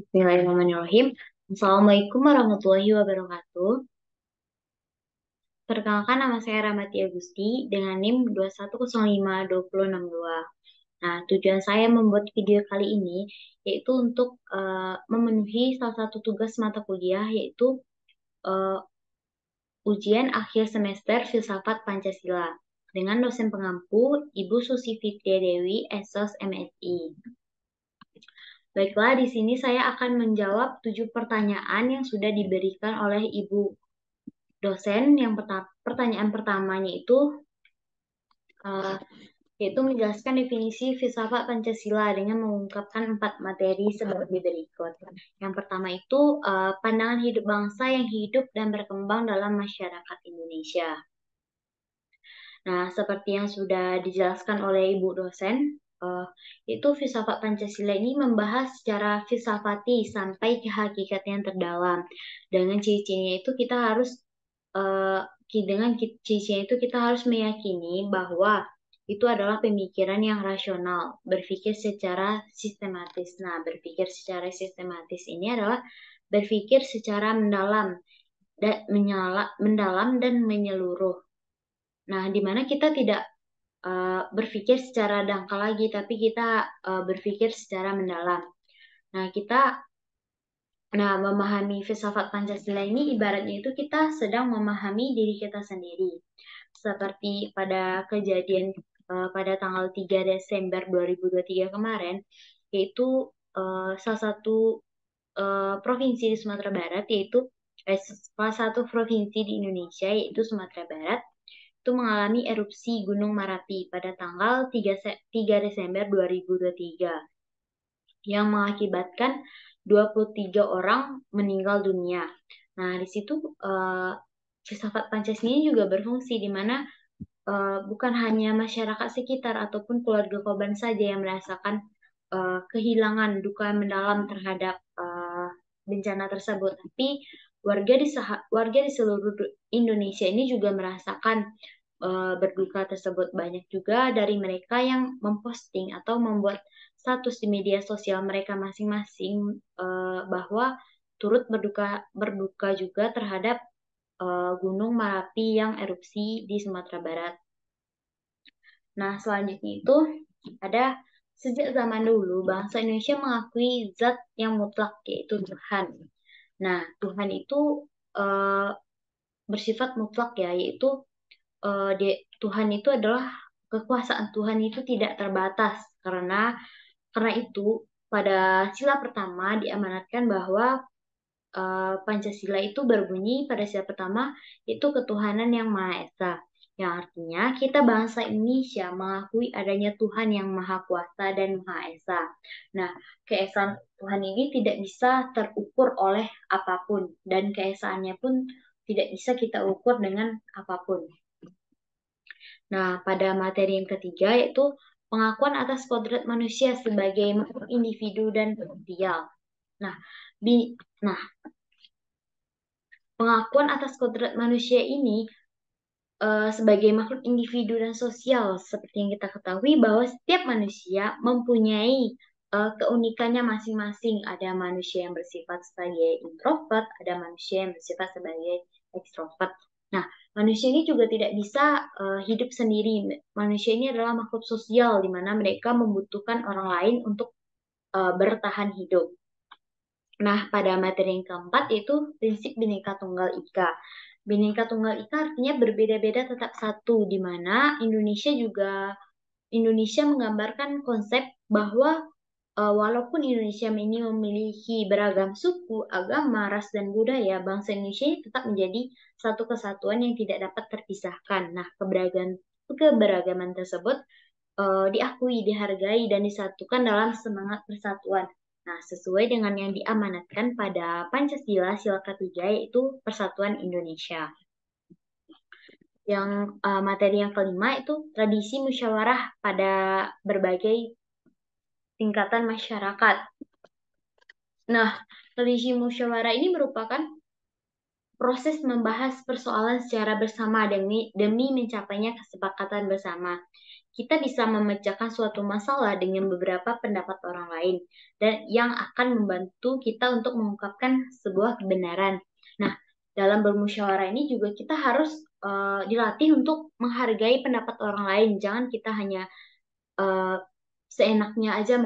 Bismillahirrahmanirrahim. Assalamualaikum warahmatullahi wabarakatuh. Perkenalkan, nama saya Rahmati Agusti dengan NIM 2105262. Nah, tujuan saya membuat video kali ini yaitu untuk memenuhi salah satu tugas mata kuliah, yaitu eh, ujian akhir semester Filsafat Pancasila dengan dosen pengampu Ibu Susi Fitria Dewi, SOS MSI. Baiklah, di sini saya akan menjawab 7 pertanyaan yang sudah diberikan oleh Ibu dosen. Yang pertanyaan pertamanya itu uh, yaitu menjelaskan definisi filsafat Pancasila dengan mengungkapkan 4 materi sebagai berikut. Yang pertama itu pandangan hidup bangsa yang hidup dan berkembang dalam masyarakat Indonesia. Nah, seperti yang sudah dijelaskan oleh Ibu dosen, itu filsafat Pancasila ini membahas secara filsafati sampai ke hakikat yang terdalam. Dengan ciri-cirinya itu kita harus eh, dengan ciri-cirinya itu kita harus meyakini bahwa itu adalah pemikiran yang rasional, berpikir secara sistematis. Nah, berpikir secara sistematis ini adalah berpikir secara mendalam dan menyeluruh. Nah, di mana kita tidak berpikir secara dangkal lagi, tapi kita berpikir secara mendalam. Nah, memahami filsafat Pancasila ini ibaratnya itu kita sedang memahami diri kita sendiri. Seperti pada kejadian pada tanggal 3 Desember 2023 kemarin, yaitu salah satu provinsi di Sumatera Barat, yaitu salah satu provinsi di Indonesia, yaitu Sumatera Barat, itu mengalami erupsi Gunung Merapi pada tanggal 3 Desember 2023 yang mengakibatkan 23 orang meninggal dunia. Nah, di situ filsafat Pancasila ini juga berfungsi di mana bukan hanya masyarakat sekitar ataupun keluarga korban saja yang merasakan kehilangan duka mendalam terhadap bencana tersebut, tapi warga di seluruh Indonesia ini juga merasakan berduka tersebut. Banyak juga dari mereka yang memposting atau membuat status di media sosial mereka masing-masing bahwa turut berduka juga terhadap Gunung Merapi yang erupsi di Sumatera Barat. Nah, selanjutnya itu ada sejak zaman dulu bangsa Indonesia mengakui zat yang mutlak, yaitu Tuhan. Nah, Tuhan itu bersifat mutlak ya, yaitu Tuhan itu adalah kekuasaan Tuhan itu tidak terbatas, karena itu pada sila pertama diamanatkan bahwa Pancasila itu berbunyi pada sila pertama itu ketuhanan yang Maha Esa. Yang artinya kita bangsa Indonesia mengakui adanya Tuhan yang Maha Kuasa dan Maha Esa. Nah, keesaan Tuhan ini tidak bisa terukur oleh apapun dan keesaannya pun tidak bisa kita ukur dengan apapun. Nah, pada materi yang ketiga yaitu pengakuan atas kodrat manusia sebagai makhluk individu dan sosial. Nah, nah, pengakuan atas kodrat manusia ini sebagai makhluk individu dan sosial, seperti yang kita ketahui bahwa setiap manusia mempunyai keunikannya masing-masing. Ada manusia yang bersifat sebagai introvert, ada manusia yang bersifat sebagai ekstrovert. Nah, manusia ini juga tidak bisa hidup sendiri. Manusia ini adalah makhluk sosial, di mana mereka membutuhkan orang lain untuk bertahan hidup. Nah, pada materi yang keempat yaitu prinsip Bhinneka Tunggal Ika. Bhinneka Tunggal Ika artinya berbeda-beda tetap satu, di mana Indonesia menggambarkan konsep bahwa walaupun Indonesia ini memiliki beragam suku, agama, ras, dan budaya, bangsa Indonesia ini tetap menjadi satu kesatuan yang tidak dapat terpisahkan. Nah, keberagaman tersebut diakui, dihargai, dan disatukan dalam semangat persatuan. Nah, sesuai dengan yang diamanatkan pada Pancasila sila ketiga, yaitu Persatuan Indonesia. Yang materi yang kelima itu tradisi musyawarah pada berbagai tingkatan masyarakat. Nah, tradisi musyawarah ini merupakan proses membahas persoalan secara bersama demi mencapainya kesepakatan bersama. kita bisa memecahkan suatu masalah dengan beberapa pendapat orang lain dan yang akan membantu kita untuk mengungkapkan sebuah kebenaran. Nah, dalam bermusyawarah ini juga kita harus dilatih untuk menghargai pendapat orang lain. Jangan kita hanya uh, seenaknya aja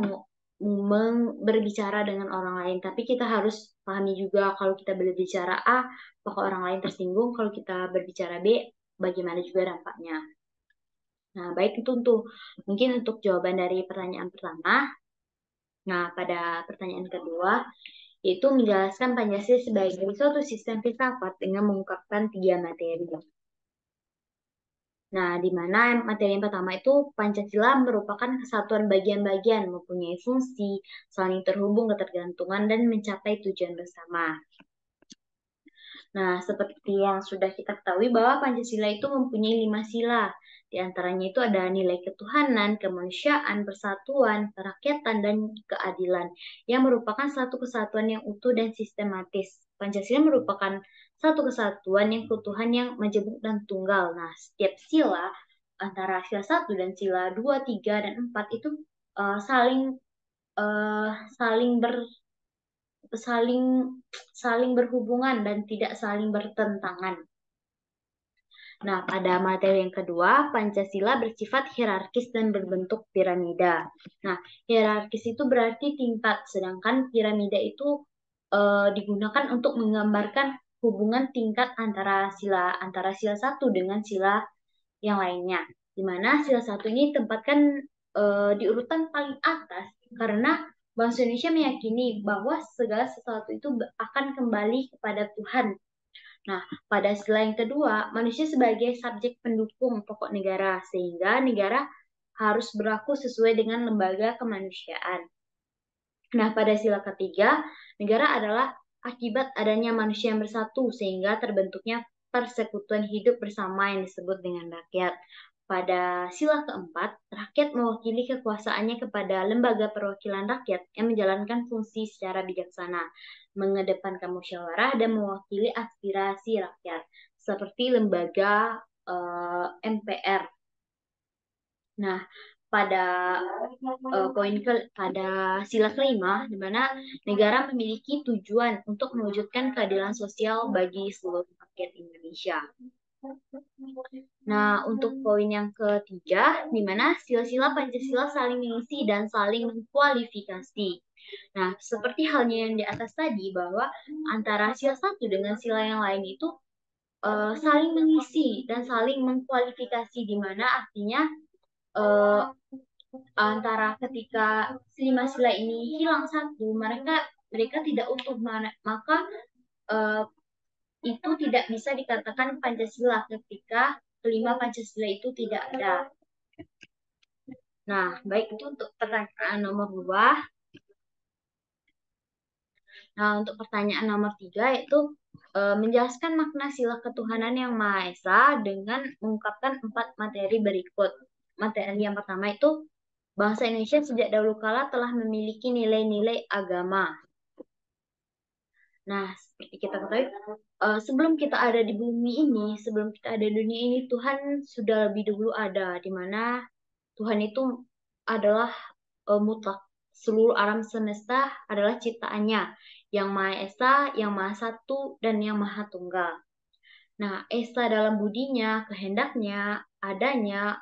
berbicara dengan orang lain, tapi kita harus pahami juga kalau kita berbicara A, apakah orang lain tersinggung, kalau kita berbicara B, bagaimana juga dampaknya. Nah, baik itu untuk mungkin untuk jawaban dari pertanyaan pertama. Nah, pada pertanyaan kedua, yaitu menjelaskan Pancasila sebagai suatu sistem filsafat dengan mengungkapkan tiga materi. Nah, di mana materi yang pertama itu Pancasila merupakan kesatuan bagian-bagian, mempunyai fungsi, saling terhubung, ketergantungan, dan mencapai tujuan bersama. Nah, seperti yang sudah kita ketahui bahwa Pancasila itu mempunyai 5 sila. Di antaranya itu ada nilai ketuhanan, kemanusiaan, persatuan, kerakyatan, dan keadilan, yang merupakan satu kesatuan yang utuh dan sistematis. Pancasila merupakan satu kesatuan yang keutuhan yang majemuk dan tunggal. Nah, setiap sila antara sila 1 dan sila 2, 3, dan 4 itu uh, saling uh, saling ber saling saling berhubungan dan tidak saling bertentangan. Nah, pada materi yang kedua, Pancasila bersifat hierarkis dan berbentuk piramida. Nah, hierarkis itu berarti tingkat, sedangkan piramida itu digunakan untuk menggambarkan hubungan tingkat antara sila satu dengan sila yang lainnya. Di mana sila satu ini tempatkan di urutan paling atas karena bangsa Indonesia meyakini bahwa segala sesuatu itu akan kembali kepada Tuhan. Nah, pada sila yang kedua, manusia sebagai subjek pendukung pokok negara, sehingga negara harus berlaku sesuai dengan lembaga kemanusiaan. Nah, pada sila ketiga, negara adalah akibat adanya manusia yang bersatu, sehingga terbentuknya persekutuan hidup bersama yang disebut dengan rakyat. Pada sila keempat, rakyat mewakili kekuasaannya kepada lembaga perwakilan rakyat yang menjalankan fungsi secara bijaksana, mengedepankan musyawarah dan mewakili aspirasi rakyat, seperti lembaga MPR. Nah, pada pada sila kelima, di mana negara memiliki tujuan untuk mewujudkan keadilan sosial bagi seluruh rakyat Indonesia. Nah, untuk poin yang ketiga, di mana sila-sila Pancasila saling mengisi dan saling mengkualifikasi. Nah, seperti halnya yang di atas tadi, bahwa antara sila satu dengan sila yang lain itu saling mengisi dan saling mengkualifikasi, di mana artinya antara ketika lima sila ini hilang satu, mereka tidak utuh, maka itu tidak bisa dikatakan Pancasila ketika kelima Pancasila itu tidak ada. Nah, baik itu untuk pertanyaan nomor 2. Nah, untuk pertanyaan nomor 3 yaitu menjelaskan makna sila ketuhanan yang Maha Esa dengan mengungkapkan 4 materi berikut. Materi yang pertama itu bangsa Indonesia sejak dahulu kala telah memiliki nilai-nilai agama. Nah, seperti kita ketahui, sebelum kita ada di bumi ini, sebelum kita ada di dunia ini, Tuhan sudah lebih dahulu ada, di mana Tuhan itu adalah mutlak. Seluruh alam semesta adalah ciptaannya, yang Maha Esa, yang Maha Satu, dan yang Maha Tunggal. Nah, Esa dalam budinya, kehendaknya, adanya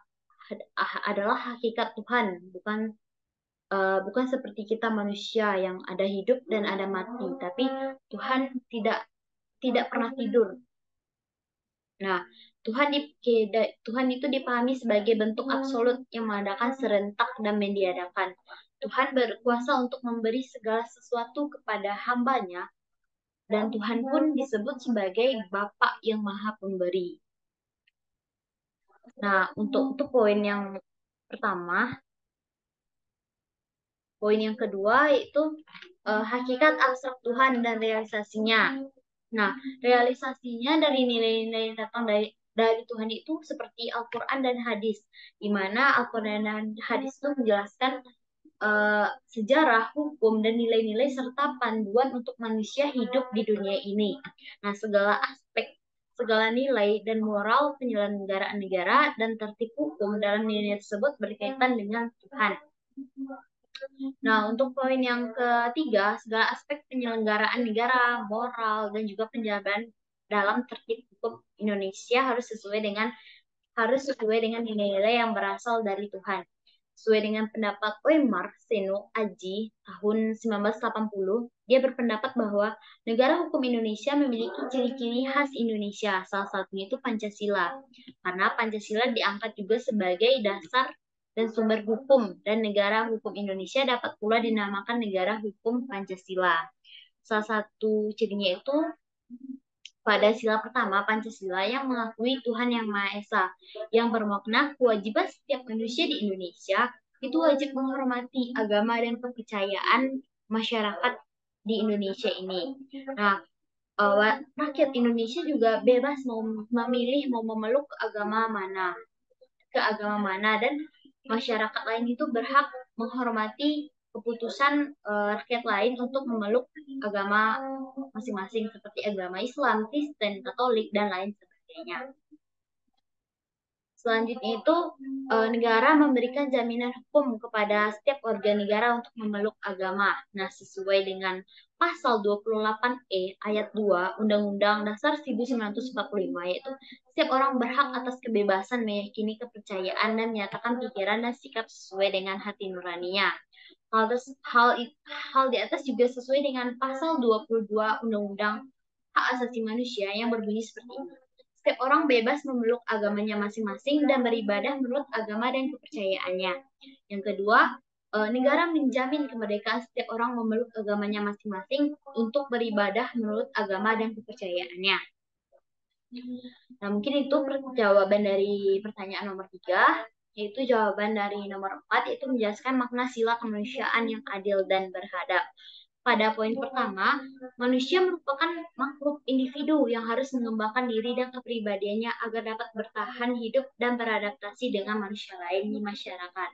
adalah hakikat Tuhan, bukan seperti kita manusia yang ada hidup dan ada mati, tapi Tuhan tidak pernah tidur. Nah, Tuhan itu dipahami sebagai bentuk absolut yang mengadakan serentak dan meniadakan. Tuhan berkuasa untuk memberi segala sesuatu kepada hambanya, dan Tuhan pun disebut sebagai Bapa yang Maha Pemberi. Nah, untuk poin yang pertama, poin yang kedua yaitu hakikat abstrak Tuhan dan realisasinya. Nah, realisasinya dari nilai-nilai yang datang dari Tuhan itu seperti Al-Quran dan hadis, di mana Al-Quran dan hadis itu menjelaskan sejarah, hukum, dan nilai-nilai serta panduan untuk manusia hidup di dunia ini. Nah, segala segala nilai dan moral penyelenggaraan negara dan tertib hukum dalam nilai tersebut berkaitan dengan Tuhan. Nah, untuk poin yang ketiga, segala aspek penyelenggaraan negara, moral, dan juga penjagaan dalam tertib hukum Indonesia harus sesuai dengan nilai-nilai yang berasal dari Tuhan. Sesuai dengan pendapat Oimar Seno Aji tahun 1980, dia berpendapat bahwa negara hukum Indonesia memiliki ciri-ciri khas Indonesia, salah satunya itu Pancasila. Karena Pancasila diangkat juga sebagai dasar dan sumber hukum, dan negara hukum Indonesia dapat pula dinamakan negara hukum Pancasila. Salah satu cirinya itu pada sila pertama Pancasila yang mengakui Tuhan Yang Maha Esa, yang bermakna kewajiban setiap manusia di Indonesia itu wajib menghormati agama dan kepercayaan masyarakat di Indonesia ini. Nah, rakyat Indonesia juga bebas mau memilih mau memeluk ke agama mana, dan masyarakat lain itu berhak menghormati keputusan rakyat lain untuk memeluk agama masing-masing seperti agama Islam, Kristen, Katolik, dan lain sebagainya. Selanjutnya itu negara memberikan jaminan hukum kepada setiap warga negara untuk memeluk agama. Nah, sesuai dengan pasal 28E ayat 2 Undang-Undang Dasar 1945, yaitu setiap orang berhak atas kebebasan meyakini kepercayaan dan menyatakan pikiran dan sikap sesuai dengan hati nuraninya. Hal di atas juga sesuai dengan pasal 22 Undang-Undang Hak Asasi Manusia yang berbunyi seperti ini. Setiap orang bebas memeluk agamanya masing-masing dan beribadah menurut agama dan kepercayaannya. Yang kedua, negara menjamin kemerdekaan setiap orang memeluk agamanya masing-masing untuk beribadah menurut agama dan kepercayaannya. Nah, mungkin itu jawaban dari pertanyaan nomor 3, yaitu jawaban dari nomor 4, yaitu menjelaskan makna sila kemanusiaan yang adil dan beradab. Pada poin pertama, manusia merupakan makhluk individu yang harus mengembangkan diri dan kepribadiannya agar dapat bertahan hidup dan beradaptasi dengan manusia lain di masyarakat.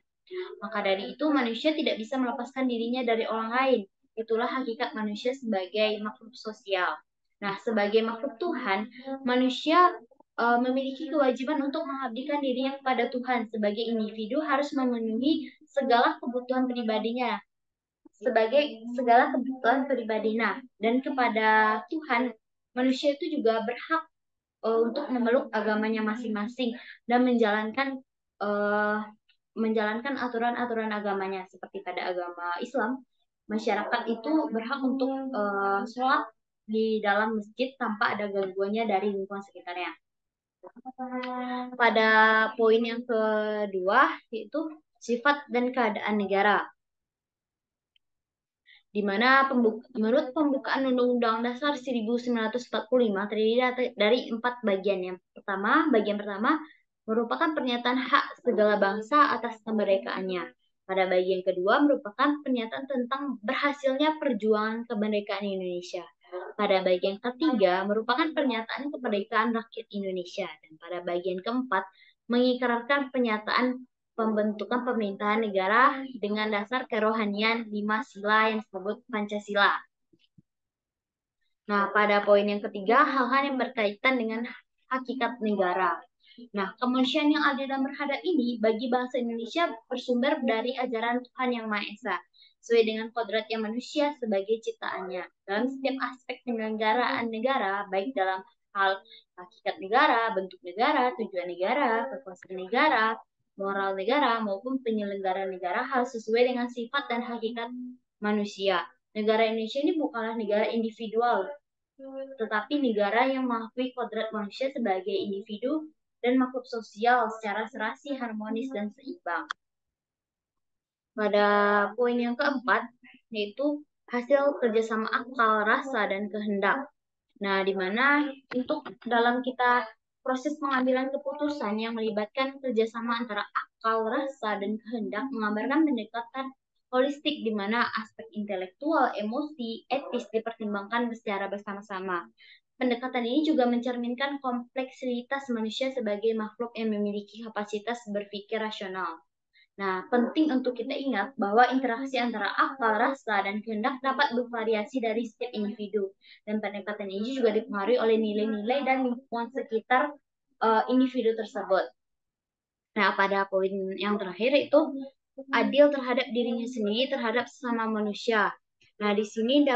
Maka dari itu, manusia tidak bisa melepaskan dirinya dari orang lain. Itulah hakikat manusia sebagai makhluk sosial. Nah, sebagai makhluk Tuhan, manusia memiliki kewajiban untuk mengabdikan dirinya kepada Tuhan. Sebagai individu harus memenuhi segala kebutuhan pribadinya, dan kepada Tuhan, manusia itu juga berhak untuk memeluk agamanya masing-masing dan menjalankan aturan-aturan agamanya. Seperti pada agama Islam, masyarakat itu berhak untuk sholat di dalam masjid tanpa ada gangguannya dari lingkungan sekitarnya. Pada poin yang kedua, yaitu sifat dan keadaan negara, di mana menurut pembukaan Undang-Undang Dasar 1945 terdiri dari 4 bagian. Yang pertama, bagian pertama merupakan pernyataan hak segala bangsa atas kemerdekaannya. Pada bagian kedua merupakan pernyataan tentang berhasilnya perjuangan kemerdekaan Indonesia. Pada bagian ketiga merupakan pernyataan kemerdekaan rakyat Indonesia. Dan pada bagian keempat mengikrarkan pernyataan pembentukan pemerintahan negara dengan dasar kerohanian 5 sila yang disebut Pancasila. Nah, pada poin yang ketiga, hal-hal yang berkaitan dengan hakikat negara. Nah, kemanusiaan yang adil dan beradab ini bagi bangsa Indonesia bersumber dari ajaran Tuhan Yang Maha Esa, sesuai dengan kodratnya manusia sebagai ciptaannya. Dalam setiap aspek penyelenggaraan negara, baik dalam hal hakikat negara, bentuk negara, tujuan negara, kekuasaan negara, moral negara, maupun penyelenggaraan negara harus sesuai dengan sifat dan hakikat manusia. Negara Indonesia ini bukanlah negara individual, tetapi negara yang mengakui kodrat manusia sebagai individu dan makhluk sosial secara serasi, harmonis, dan seimbang. Pada poin yang keempat, yaitu hasil kerjasama akal, rasa, dan kehendak. Nah, di mana untuk dalam kita proses pengambilan keputusan yang melibatkan kerjasama antara akal, rasa, dan kehendak menggambarkan pendekatan holistik di mana aspek intelektual, emosi, etis dipertimbangkan secara bersama-sama. Pendekatan ini juga mencerminkan kompleksitas manusia sebagai makhluk yang memiliki kapasitas berpikir rasional. Nah, penting untuk kita ingat bahwa interaksi antara akal, rasa, dan kehendak dapat bervariasi dari setiap individu. Dan pendekatan ini juga dipengaruhi oleh nilai-nilai dan lingkungan sekitar individu tersebut. Nah, pada poin yang terakhir itu adil terhadap dirinya sendiri, terhadap sesama manusia. Nah, di sini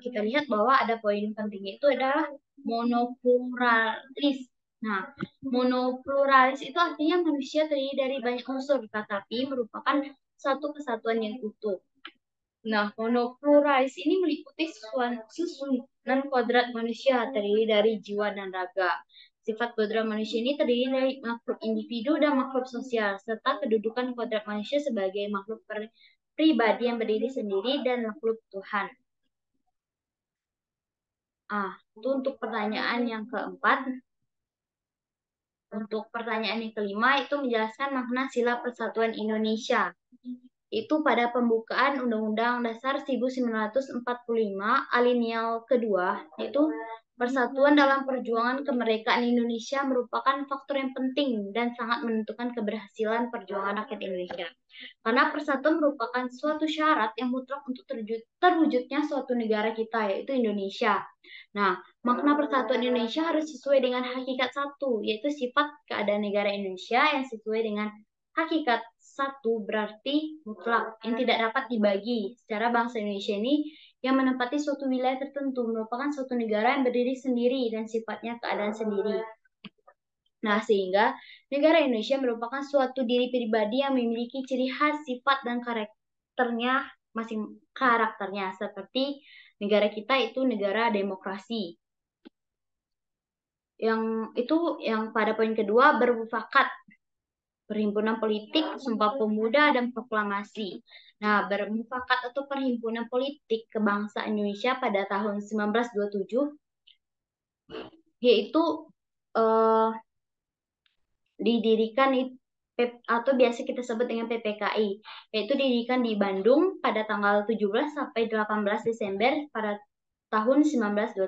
kita lihat bahwa ada poin pentingnya itu adalah monopluralis. Nah, monopluralis itu artinya manusia terdiri dari banyak unsur, tetapi merupakan satu kesatuan yang utuh. Nah, monopluralis ini meliputi susunan kodrat manusia terdiri dari jiwa dan raga. Sifat kodrat manusia ini terdiri dari makhluk individu dan makhluk sosial, serta kedudukan kodrat manusia sebagai makhluk pribadi yang berdiri sendiri dan makhluk Tuhan. Itu untuk pertanyaan yang keempat. Untuk pertanyaan yang kelima itu menjelaskan makna sila persatuan Indonesia. Itu pada pembukaan Undang-Undang Dasar 1945 alineal kedua, yaitu persatuan dalam perjuangan kemerdekaan Indonesia merupakan faktor yang penting dan sangat menentukan keberhasilan perjuangan rakyat Indonesia. Karena persatuan merupakan suatu syarat yang mutlak untuk terwujudnya suatu negara kita, yaitu Indonesia. Nah, makna persatuan Indonesia harus sesuai dengan hakikat satu, yaitu sifat keadaan negara Indonesia yang sesuai dengan hakikat satu berarti mutlak yang tidak dapat dibagi. Secara bangsa Indonesia ini yang menempati suatu wilayah tertentu merupakan suatu negara yang berdiri sendiri dan sifatnya keadaan sendiri. Nah, sehingga negara Indonesia merupakan suatu diri pribadi yang memiliki ciri khas, sifat, dan karakternya seperti negara kita itu negara demokrasi. Yang pada poin kedua bermufakat, perhimpunan politik, Sumpah Pemuda, dan proklamasi. Nah, bermufakat atau perhimpunan politik kebangsaan Indonesia pada tahun 1927 yaitu didirikan atau biasa kita sebut dengan PPKI, yaitu didirikan di Bandung pada tanggal 17 sampai 18 Desember pada tahun 1927.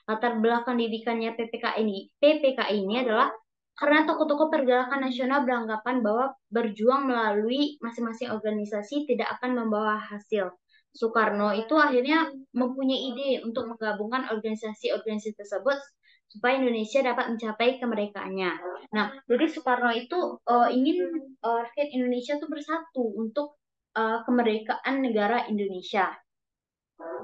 Latar belakang didikannya PPKI ini adalah karena tokoh-tokoh pergerakan nasional beranggapan bahwa berjuang melalui masing-masing organisasi tidak akan membawa hasil. Soekarno itu akhirnya mempunyai ide untuk menggabungkan organisasi-organisasi tersebut supaya Indonesia dapat mencapai kemerdekaannya. Nah, jadi Soekarno itu ingin rakyat Indonesia itu bersatu untuk kemerdekaan negara Indonesia.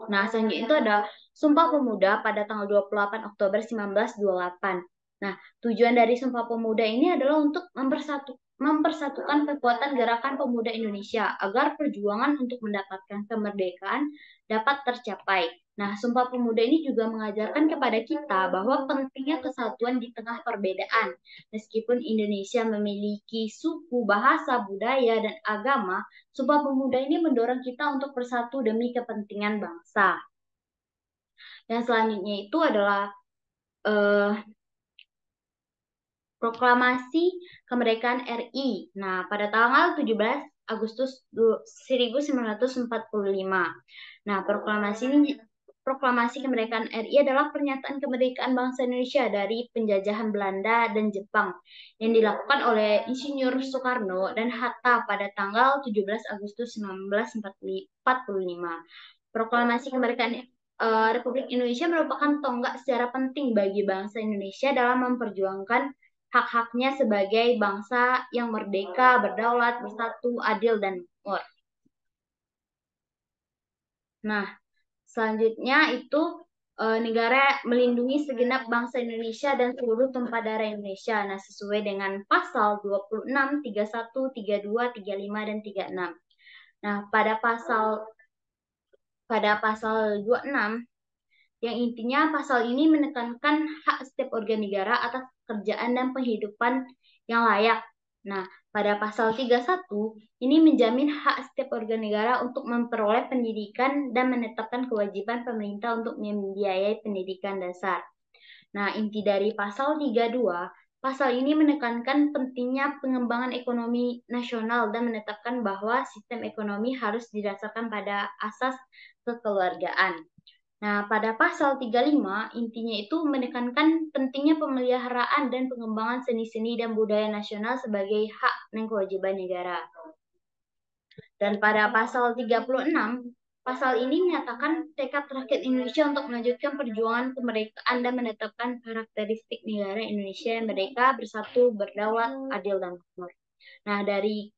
Nah, selanjutnya itu ada Sumpah Pemuda pada tanggal 28 Oktober 1928. Nah, tujuan dari Sumpah Pemuda ini adalah untuk mempersatukan kekuatan gerakan pemuda Indonesia agar perjuangan untuk mendapatkan kemerdekaan dapat tercapai. Nah, Sumpah Pemuda ini juga mengajarkan kepada kita bahwa pentingnya kesatuan di tengah perbedaan. Meskipun Indonesia memiliki suku, bahasa, budaya, dan agama, Sumpah Pemuda ini mendorong kita untuk bersatu demi kepentingan bangsa. Dan selanjutnya itu adalah Proklamasi Kemerdekaan RI. Nah, pada tanggal 17 Agustus 1945. Nah, Proklamasi Kemerdekaan RI adalah pernyataan kemerdekaan bangsa Indonesia dari penjajahan Belanda dan Jepang yang dilakukan oleh Insinyur Soekarno dan Hatta pada tanggal 17 Agustus 1945. Proklamasi Kemerdekaan Republik Indonesia merupakan tonggak secara penting bagi bangsa Indonesia dalam memperjuangkan hak-haknya sebagai bangsa yang merdeka, berdaulat, bersatu, adil, dan makmur. Nah, selanjutnya itu negara melindungi segenap bangsa Indonesia dan seluruh tumpah darah Indonesia. Nah, sesuai dengan pasal 26, 31, 32, 35, dan 36. Nah, pada pasal 26 yang intinya pasal ini menekankan hak setiap warga negara atas pekerjaan dan penghidupan yang layak. Nah, pada pasal 31 ini menjamin hak setiap warga negara untuk memperoleh pendidikan dan menetapkan kewajiban pemerintah untuk membiayai pendidikan dasar. Nah, inti dari pasal 32, pasal ini menekankan pentingnya pengembangan ekonomi nasional dan menetapkan bahwa sistem ekonomi harus didasarkan pada asas kekeluargaan. Nah, pada pasal 35, intinya itu menekankan pentingnya pemeliharaan dan pengembangan seni-seni dan budaya nasional sebagai hak dan kewajiban negara. Dan pada pasal 36, pasal ini menyatakan tekad rakyat Indonesia untuk melanjutkan perjuangan kemerdekaan dan menetapkan karakteristik negara Indonesia yang merdeka, bersatu, berdaulat, adil, dan makmur. Nah, dari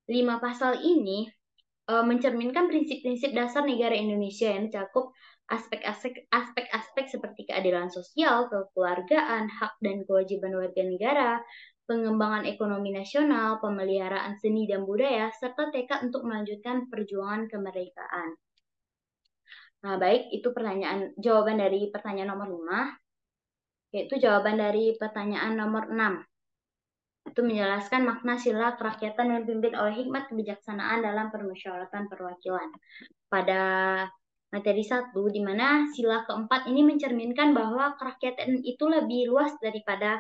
kelima pasal ini mencerminkan prinsip-prinsip dasar negara Indonesia yang mencakup aspek-aspek seperti keadilan sosial, kekeluargaan, hak dan kewajiban warga negara, pengembangan ekonomi nasional, pemeliharaan seni dan budaya, serta tekad untuk melanjutkan perjuangan kemerdekaan. Nah, baik, itu jawaban dari pertanyaan nomor 5, yaitu jawaban dari pertanyaan nomor 6. Itu menjelaskan makna sila kerakyatan yang dipimpin oleh hikmat kebijaksanaan dalam permusyawaratan perwakilan. Pada materi 1, di mana sila keempat ini mencerminkan bahwa kerakyatan itu lebih luas daripada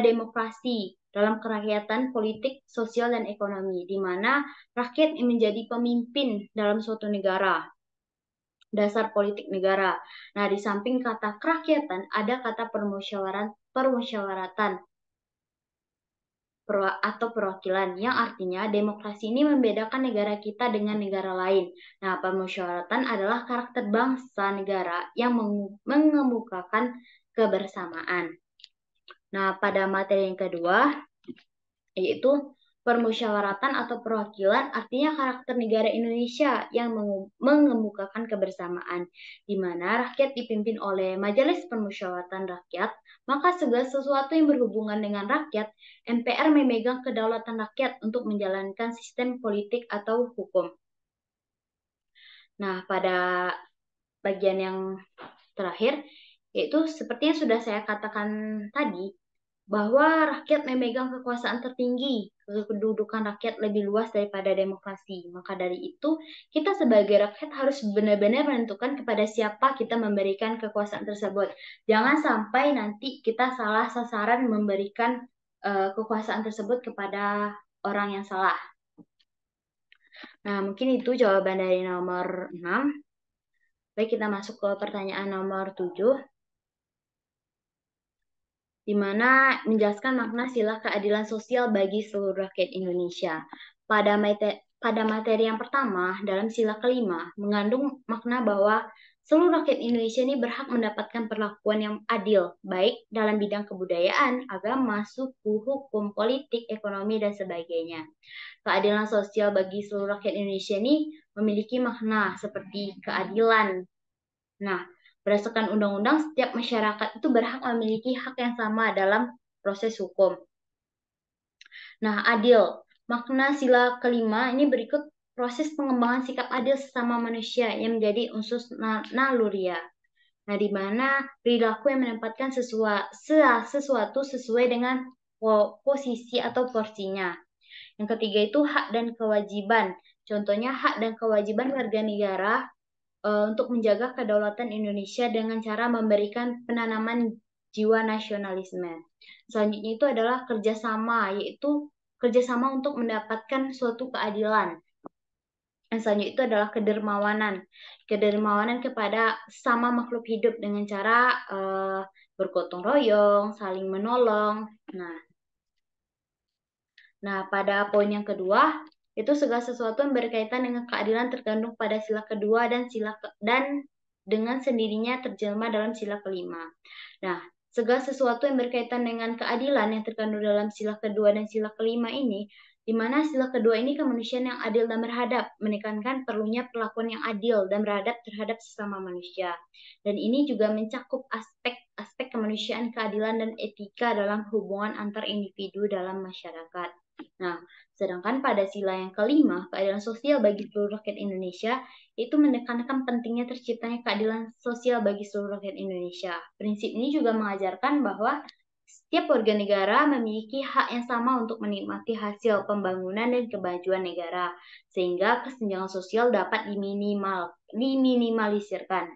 demokrasi dalam kerakyatan politik, sosial, dan ekonomi, di mana rakyat menjadi pemimpin dalam suatu negara, dasar politik negara. Nah, di samping kata kerakyatan, ada kata permusyawaratan atau perwakilan, yang artinya demokrasi ini membedakan negara kita dengan negara lain. Nah, permusyawaratan adalah karakter bangsa negara yang mengemukakan kebersamaan. Nah, pada materi yang kedua, yaitu permusyawaratan atau perwakilan, artinya karakter negara Indonesia yang mengemukakan kebersamaan, di mana rakyat dipimpin oleh Majelis Permusyawaratan Rakyat, maka segala sesuatu yang berhubungan dengan rakyat, MPR memegang kedaulatan rakyat untuk menjalankan sistem politik atau hukum. Nah, pada bagian yang terakhir, yaitu seperti yang sudah saya katakan tadi, bahwa rakyat memegang kekuasaan tertinggi, kedudukan rakyat lebih luas daripada demokrasi. Maka dari itu, kita sebagai rakyat harus benar-benar menentukan kepada siapa kita memberikan kekuasaan tersebut. Jangan sampai nanti kita salah sasaran memberikan kekuasaan tersebut kepada orang yang salah. Nah, mungkin itu jawaban dari nomor 6. Baik, kita masuk ke pertanyaan nomor 7. Di mana menjelaskan makna sila keadilan sosial bagi seluruh rakyat Indonesia. Pada materi yang pertama, dalam sila kelima, mengandung makna bahwa seluruh rakyat Indonesia ini berhak mendapatkan perlakuan yang adil, baik dalam bidang kebudayaan, agama, suku, hukum, politik, ekonomi, dan sebagainya. Keadilan sosial bagi seluruh rakyat Indonesia ini memiliki makna seperti keadilan. Nah, berdasarkan undang-undang, setiap masyarakat itu berhak memiliki hak yang sama dalam proses hukum. Nah, adil. Makna sila kelima ini berikut proses pengembangan sikap adil sesama manusia yang menjadi unsur naluriah. Nah, di mana perilaku yang menempatkan sesuatu sesuai dengan posisi atau porsinya. Yang ketiga itu hak dan kewajiban. Contohnya hak dan kewajiban warga negara untuk menjaga kedaulatan Indonesia dengan cara memberikan penanaman jiwa nasionalisme. Selanjutnya itu adalah kerjasama, yaitu kerjasama untuk mendapatkan suatu keadilan. Yang selanjutnya itu adalah kedermawanan. Kedermawanan kepada sama makhluk hidup dengan cara bergotong royong, saling menolong. Nah, pada poin yang kedua, itu segala sesuatu yang berkaitan dengan keadilan terkandung pada sila kedua dan dengan sendirinya terjelma dalam sila kelima. Nah, segala sesuatu yang berkaitan dengan keadilan yang terkandung dalam sila kedua dan sila kelima ini, di mana sila kedua ini kemanusiaan yang adil dan beradab, menekankan perlunya perlakuan yang adil dan beradab terhadap sesama manusia. Dan ini juga mencakup aspek kemanusiaan, keadilan, dan etika dalam hubungan antar individu dalam masyarakat. Nah, sedangkan pada sila yang kelima, keadilan sosial bagi seluruh rakyat Indonesia, itu menekankan pentingnya terciptanya keadilan sosial bagi seluruh rakyat Indonesia. Prinsip ini juga mengajarkan bahwa setiap warga negara memiliki hak yang sama untuk menikmati hasil pembangunan dan kemajuan negara, sehingga kesenjangan sosial dapat diminimalisirkan.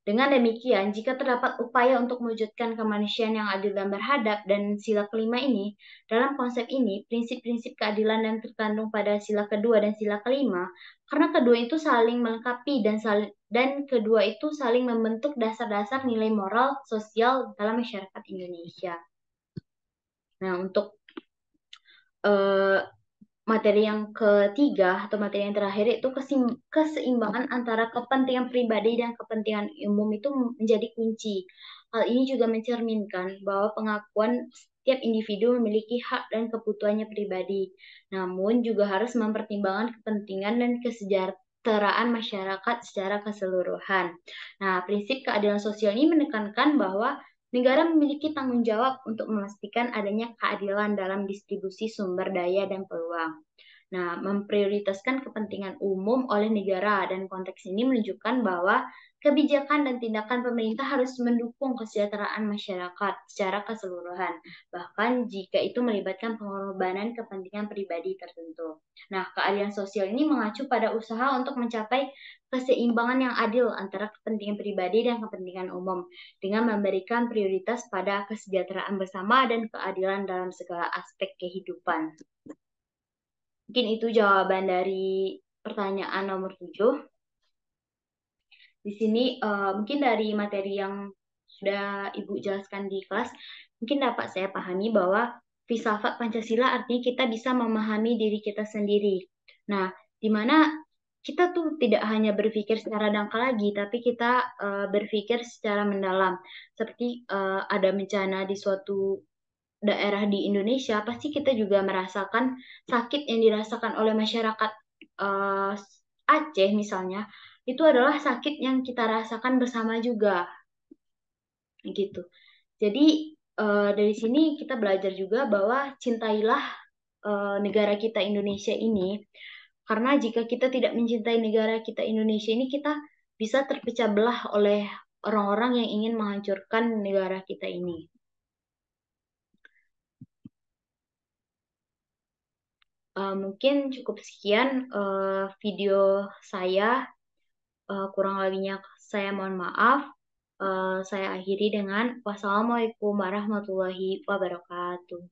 Dengan demikian, jika terdapat upaya untuk mewujudkan kemanusiaan yang adil dan beradab dan sila kelima ini, dalam konsep ini, prinsip-prinsip keadilan yang terkandung pada sila kedua dan sila kelima, karena kedua itu saling melengkapi dan kedua itu saling membentuk dasar-dasar nilai moral sosial dalam masyarakat Indonesia. Nah, untuk materi yang ketiga atau materi yang terakhir itu keseimbangan antara kepentingan pribadi dan kepentingan umum itu menjadi kunci. Hal ini juga mencerminkan bahwa pengakuan setiap individu memiliki hak dan kebutuhannya pribadi, namun juga harus mempertimbangkan kepentingan dan kesejahteraan masyarakat secara keseluruhan. Nah, prinsip keadilan sosial ini menekankan bahwa negara memiliki tanggung jawab untuk memastikan adanya keadilan dalam distribusi sumber daya dan peluang. Nah, memprioritaskan kepentingan umum oleh negara dan konteks ini menunjukkan bahwa kebijakan dan tindakan pemerintah harus mendukung kesejahteraan masyarakat secara keseluruhan, bahkan jika itu melibatkan pengorbanan kepentingan pribadi tertentu. Nah, keadilan sosial ini mengacu pada usaha untuk mencapai keseimbangan yang adil antara kepentingan pribadi dan kepentingan umum, dengan memberikan prioritas pada kesejahteraan bersama dan keadilan dalam segala aspek kehidupan. Mungkin itu jawaban dari pertanyaan nomor 7. Di sini mungkin dari materi yang sudah Ibu jelaskan di kelas, mungkin dapat saya pahami bahwa filsafat Pancasila artinya kita bisa memahami diri kita sendiri. Nah, di mana kita tuh tidak hanya berpikir secara dangkal lagi, tapi kita berpikir secara mendalam. Seperti ada bencana di suatu daerah di Indonesia, pasti kita juga merasakan sakit yang dirasakan oleh masyarakat eh, Aceh misalnya, itu adalah sakit yang kita rasakan bersama juga, gitu. Jadi dari sini kita belajar juga bahwa cintailah negara kita Indonesia ini, karena jika kita tidak mencintai negara kita Indonesia ini, kita bisa terpecah belah oleh orang-orang yang ingin menghancurkan negara kita ini. Mungkin cukup sekian video saya. Kurang lebihnya saya mohon maaf. Saya akhiri dengan wassalamualaikum warahmatullahi wabarakatuh.